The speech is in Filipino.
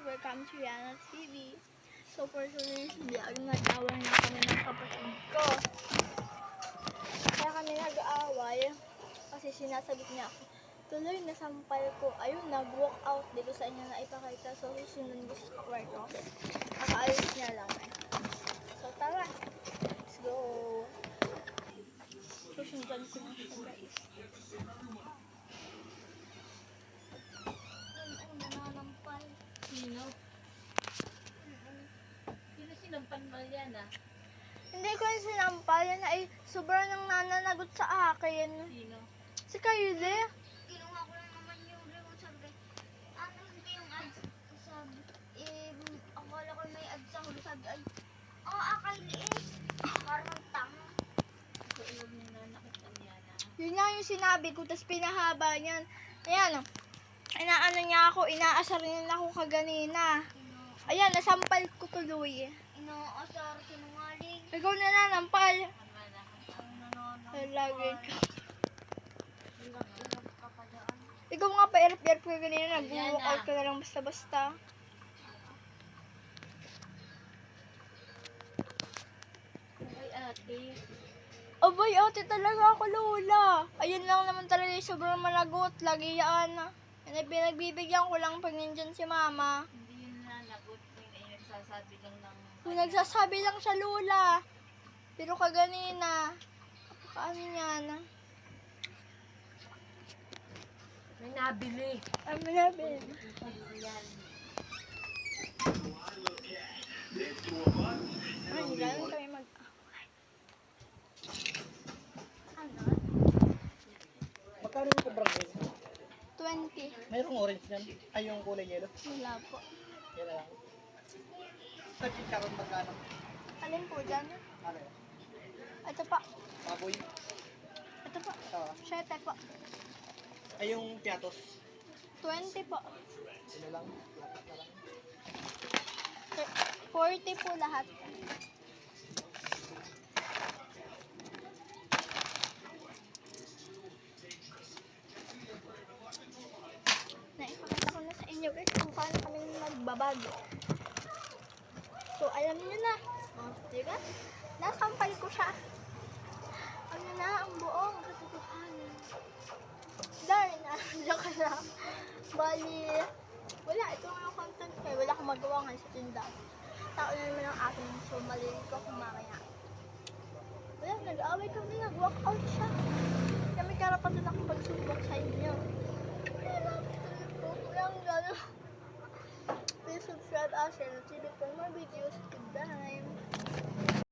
welcome to Yana TV. So for today's vlog, nag-away na kami ng kapatid ko. Kaya kami nag-aaway kasi sinasagot niya ako. Tuloy nasampal ko. Ayun, nag-walk out dito sa inyo na ipakita. So susunod ko sa kwarto. Nakaalis niya lang eh. So tara, let's go. Susundan ko na siya guys. Sino? Sino sinampal mo yan ah? Hindi ko yung sinampal. Yan ay sobrang nang nananagot sa akin. Sino? Si Kylie. Kinuha ko lang naman yung remote, sabi, ano hindi yung ads? Sabi, akala ko may ads sa hulo, sabi, ay, Kylie parang tanga. So, iwag mo na nakita niya na. Yun nga yung sinabi ko, tapos pinahaba niyan. Ayan, inaano niya ako, inaasar niya ako kaganina. Ayan, nasampal ko tuloy. Inaasar, sinungaling. Ikaw na nanampal. Tama na. Ang nanonong. Ay, lagi ka. Ilap ka pa daan. Ikaw nga pa, erp-erp ka ganina, nag-walk out ka na lang basta-basta. Ay, ate. Abay, ate talaga ako, Lola. Ayun lang naman talaga yung sobrang managot. Lagi yan. Pinagbibigyan ko lang pag nandyan si Mama. Hindi yun nanagot. Ay, nagsasabi lang ng... Kung nagsasabi lang siya, Lola. Pero kaganina, paano yan? May nabili. Ang malapit. Yan. Ay, gano'n kami mag... Ano? Magkano yung sobrang green? 20. Mayroong orange yan. Ay, yung kulay yellow. Wala po. Yan na lang. Sa chicharon magkano? Alin po dyan? Ano yan? Ito po. Baboy. Ito po. Oo. 7 po. Ay, yung piatos. 20 po. Ano lang? Lapat na lang. 40 po lahat. Naipakita ko na sa inyo guys kung paano kami magbabago. So alam niyo na. Diba? Nasampal ko siya. Ano na ang buong katotohanan. Dahil na, joke lang. Bali, wala. Ito nga yung content ko. Wala akong magawa nga sa tinda. Tao na naman ang akin. So, malilig ko kung mamaya. Wala, nag-away kami. Nag-walk out siya. Kaya may karapatan akong pagsubok sa inyo. Walang gano'n. Please subscribe us and TV for more videos.